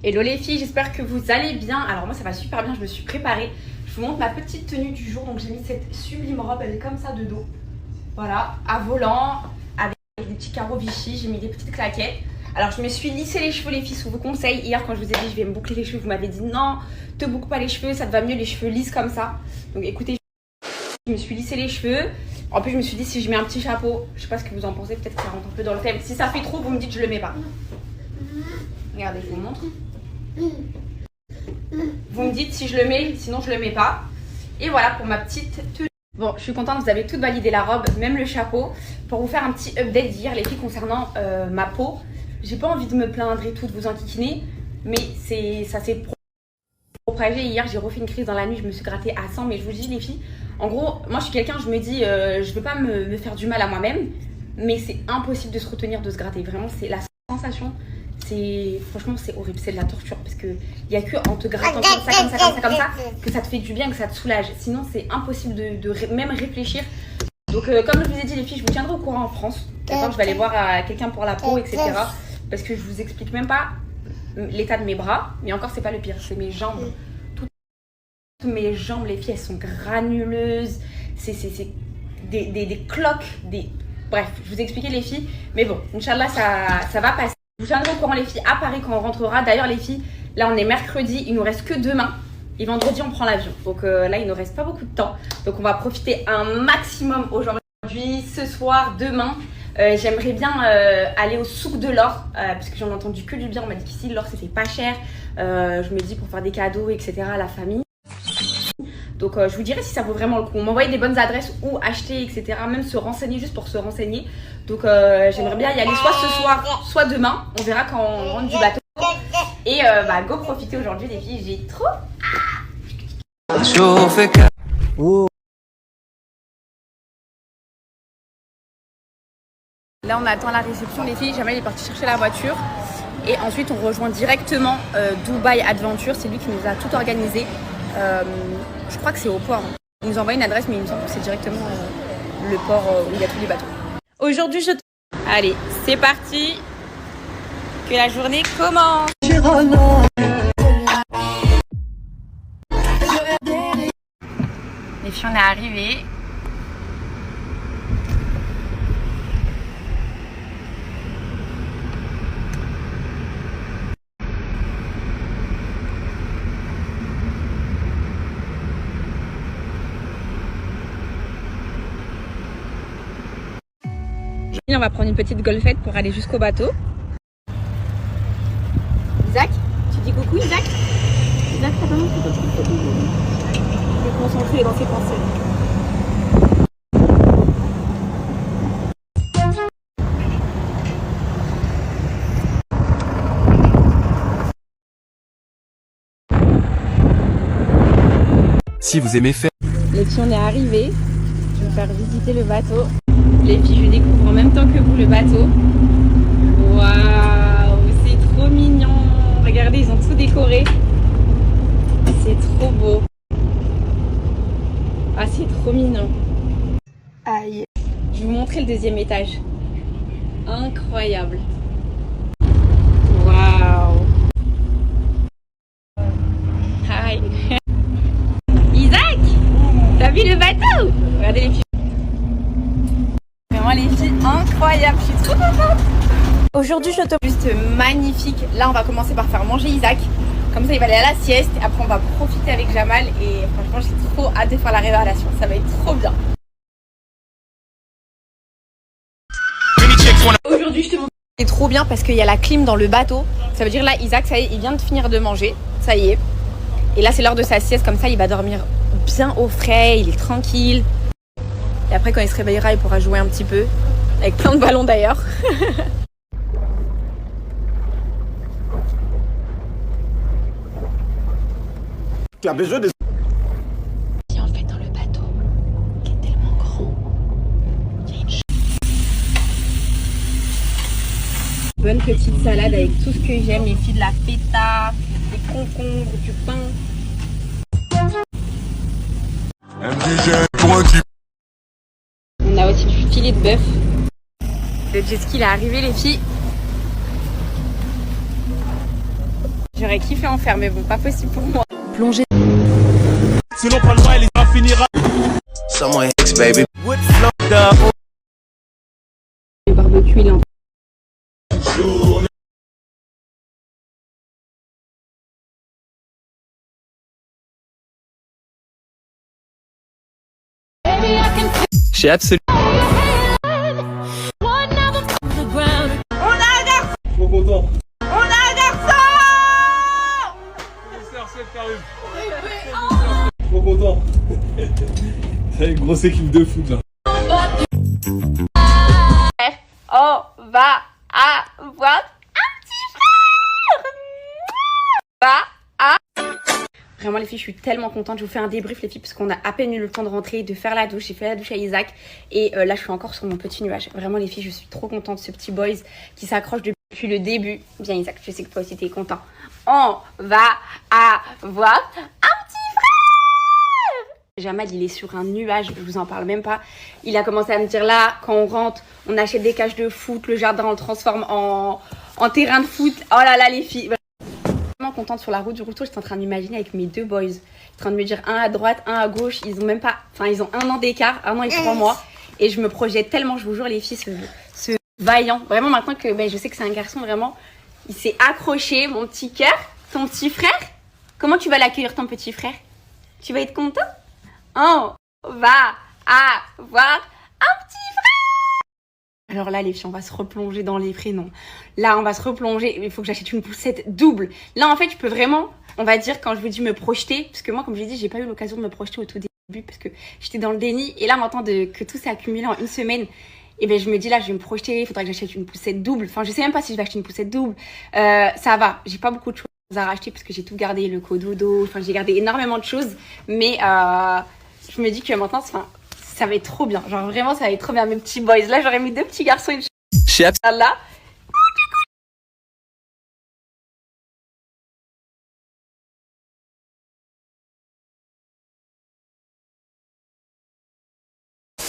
Hello les filles, j'espère que vous allez bien. Alors moi ça va super bien, je me suis préparée. Je vous montre ma petite tenue du jour. Donc j'ai mis cette sublime robe, elle est comme ça de dos. Voilà, à volant, avec des petits carreaux Vichy, j'ai mis des petites claquettes. Alors je me suis lissé les cheveux les filles, sous vos conseils. Hier quand je vous ai dit je vais me boucler les cheveux, vous m'avez dit non, te boucle pas les cheveux, ça te va mieux les cheveux lisses comme ça. Donc écoutez, je me suis lissé les cheveux. En plus je me suis dit si je mets un petit chapeau, je sais pas ce que vous en pensez, peut-être que ça rentre un peu dans le thème. Si ça fait trop, vous me dites je le mets pas. Regardez, je vous montre. Vous me dites si je le mets, sinon je le mets pas. Et voilà pour ma petite tenue. Bon, je suis contente, vous avez toutes validé la robe, même le chapeau. Pour vous faire un petit update d'hier, les filles, concernant ma peau. J'ai pas envie de me plaindre et tout, de vous enquiquiner, mais ça s'est propagé. Hier, j'ai refait une crise dans la nuit, je me suis grattée à 100, mais je vous dis les filles, en gros, moi je suis quelqu'un, je me dis, je veux pas me faire du mal à moi-même, mais c'est impossible de se retenir de se gratter. Vraiment, c'est la sensation. Franchement c'est horrible, c'est de la torture parce que il y a que en te grattant comme ça que ça te fait du bien, que ça te soulage. Sinon c'est impossible de même réfléchir. Donc comme je vous ai dit les filles, je vous tiendrai au courant en France. D'accord, je vais aller voir quelqu'un pour la peau, etc. Parce que je vous explique même pas l'état de mes bras, mais encore c'est pas le pire, c'est mes jambes. Toutes mes jambes les filles, elles sont granuleuses, c'est des cloques, bref, je vous ai expliqué les filles, mais bon, Inch'Allah ça va passer. Je vous tiendrai au courant les filles à Paris quand on rentrera. D'ailleurs les filles, là on est mercredi, il nous reste que demain. Et vendredi on prend l'avion. Donc là il nous reste pas beaucoup de temps. Donc on va profiter un maximum aujourd'hui, ce soir, demain. J'aimerais bien aller au souk de l'or. Parce que j'en ai entendu que du bien. On m'a dit qu'ici l'or c'était pas cher. Je me dis pour faire des cadeaux, etc. à la famille. Donc je vous dirai si ça vaut vraiment le coup. On m'envoie des bonnes adresses où acheter, etc. Même se renseigner juste pour se renseigner. Donc j'aimerais bien y aller soit ce soir, soit demain. On verra quand on rentre du bateau. Et go profiter aujourd'hui les filles, j'ai trop. Là on attend la réception les filles. Jamel est parti chercher la voiture. Et ensuite on rejoint directement Dubaï Adventure. C'est lui qui nous a tout organisé. Je crois que c'est au port. Il nous envoie une adresse, mais il me semble que c'est directement le port où il y a tous les bateaux. Aujourd'hui, Allez, c'est parti. Que la journée commence. Les filles, on est arrivés. On va prendre une petite golfette pour aller jusqu'au bateau. Isaac, tu dis coucou Isaac? Isaac, t'as pas montré ton petit photo? Il est concentré dans ses pensées. Si vous aimez faire... Les filles, on est arrivés. Je vais vous faire visiter le bateau. Les filles, je découvre en même temps que vous le bateau. Waouh, c'est trop mignon. Regardez, ils ont tout décoré. C'est trop beau. Ah, c'est trop mignon. Aïe. Je vais vous montrer le deuxième étage. Incroyable. Waouh. Hi. Isaac, t'as vu le bateau? Regardez les filles. Vraiment les filles, incroyable, je suis trop contente. Aujourd'hui je te juste magnifique. Là on va commencer par faire manger Isaac. Comme ça il va aller à la sieste. Après on va profiter avec Jamal. Et franchement j'ai trop hâte de faire la révélation. Ça va être trop bien. Aujourd'hui je te montre. C'est trop bien parce qu'il y a la clim dans le bateau. Ça veut dire là Isaac ça y est, il vient de finir de manger. Ça y est. Et là c'est l'heure de sa sieste. Comme ça il va dormir bien au frais. Il est tranquille. Et après quand il se réveillera il pourra jouer un petit peu. Avec plein de ballons d'ailleurs. Tu as besoin de... En fait dans le bateau qui est tellement grand, il y a une bonne petite salade avec tout ce que j'aime, les filles, de la feta, des concombres, du pain. On a aussi du filet de bœuf. Le jet ski il est arrivé les filles. J'aurais kiffé en faire, mais bon, pas possible pour moi. Plonger. Sinon, pas le mal, il va finir. Someone X, baby. Le barbecue, il est en... J'ai absolument. Trop content. On a un garçon! Trop content. C'est une grosse équipe de foot là. On va avoir un petit frère! Vraiment les filles, je suis tellement contente. Je vous fais un débrief les filles parce qu'on a à peine eu le temps de rentrer, de faire la douche. J'ai fait la douche à Isaac et là je suis encore sur mon petit nuage. Vraiment les filles, je suis trop contente de ce petit boys qui s'accroche depuis le début. Bien Isaac, je sais que toi aussi t'es content. On va avoir un petit frère! Jamal il est sur un nuage, je vous en parle même pas. Il a commencé à me dire là, quand on rentre, on achète des cages de foot, le jardin on le transforme en terrain de foot. Oh là là les filles, contente sur la route du retour, j'étais en train d'imaginer avec mes deux boys, en train de me dire un à droite, un à gauche, ils ont même pas, enfin ils ont 1 an d'écart, 1 an et 3 mois et je me projette tellement, je vous jure les filles, ce vaillant, vraiment maintenant que je sais que c'est un garçon, vraiment, il s'est accroché, mon petit cœur, ton petit frère, comment tu vas l'accueillir ton petit frère? Tu vas être content? On va avoir un petit frère! Alors là, les filles, on va se replonger dans les prénoms. Là, on va se replonger. Il faut que j'achète une poussette double. Là, en fait, je peux vraiment, on va dire, quand je vous dis me projeter, parce que moi, comme je l'ai dit, j'ai pas eu l'occasion de me projeter au tout début, parce que j'étais dans le déni. Et là, maintenant que tout s'est accumulé en une semaine, et ben je me dis là, je vais me projeter. Il faudra que j'achète une poussette double. Enfin, je sais même pas si je vais acheter une poussette double. Ça va. J'ai pas beaucoup de choses à racheter parce que j'ai tout gardé, le cododo. Enfin, j'ai gardé énormément de choses. Mais je me dis que maintenant, ça va être trop bien. Genre vraiment, ça va être trop bien. Mes petits boys. Là, j'aurais mis 2 petits garçons. Là.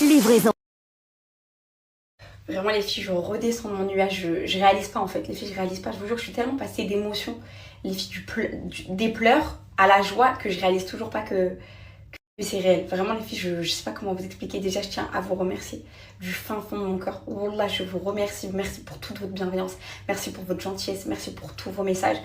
Livraison. Vraiment les filles, je redescends de mon nuage, je réalise pas en fait, les filles je réalise pas, je vous jure, je suis tellement passée d'émotions, les filles des pleurs à la joie que je réalise toujours pas que c'est réel. Vraiment les filles, je sais pas comment vous expliquer, déjà je tiens à vous remercier du fin fond de mon cœur. Wallah, je vous remercie, merci pour toute votre bienveillance, merci pour votre gentillesse, merci pour tous vos messages.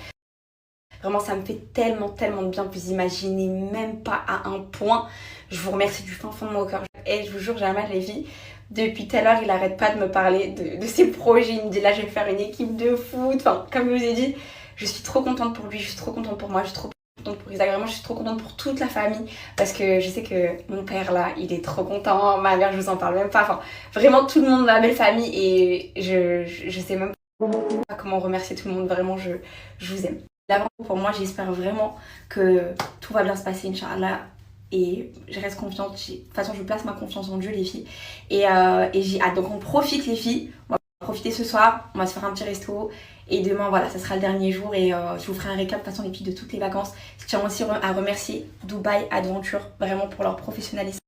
Vraiment, ça me fait tellement, tellement de bien. Vous imaginez même pas à un point. Je vous remercie du fin fond de mon cœur. Et je vous jure, Jamal, les filles, depuis tout à l'heure, il arrête pas de me parler de ses projets. Il me dit là, je vais faire une équipe de foot. Enfin, comme je vous ai dit, je suis trop contente pour lui. Je suis trop contente pour moi. Je suis trop contente pour Isaac. Vraiment, je suis trop contente pour toute la famille. Parce que je sais que mon père, là, il est trop content. Ma mère, je vous en parle même pas. Enfin, vraiment, tout le monde, ma belle famille. Et je sais même pas comment remercier tout le monde. Vraiment, je vous aime. Là, pour moi, j'espère vraiment que tout va bien se passer, Inch'Allah. Et je reste confiante. De toute façon, je place ma confiance en Dieu, les filles. Et j'ai hâte. Donc, on profite, les filles. On va profiter ce soir. On va se faire un petit resto. Et demain, voilà, ça sera le dernier jour. Et je vous ferai un récap, de toute façon, les filles, de toutes les vacances. Je tiens aussi à remercier Dubaï Adventure, vraiment pour leur professionnalisme.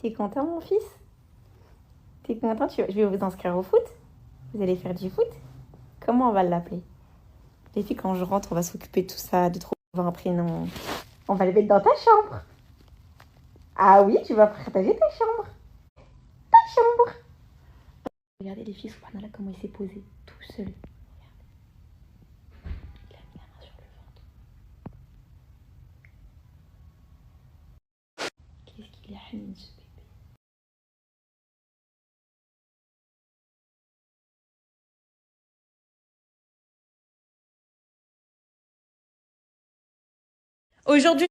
T'es content, mon fils? T'es content? Je vais vous inscrire au foot? Vous allez faire du foot? Comment on va l'appeler? Les filles, quand je rentre, on va s'occuper de tout ça, de trouver un prénom. On va le mettre dans ta chambre. Ah oui, tu vas partager ta chambre. Ta chambre. Regardez les filles, subhanallah, comment il s'est posé tout seul. Il a mis la main sur le ventre. Qu'est-ce qu'il a hamid, ce bébé. Aujourd'hui,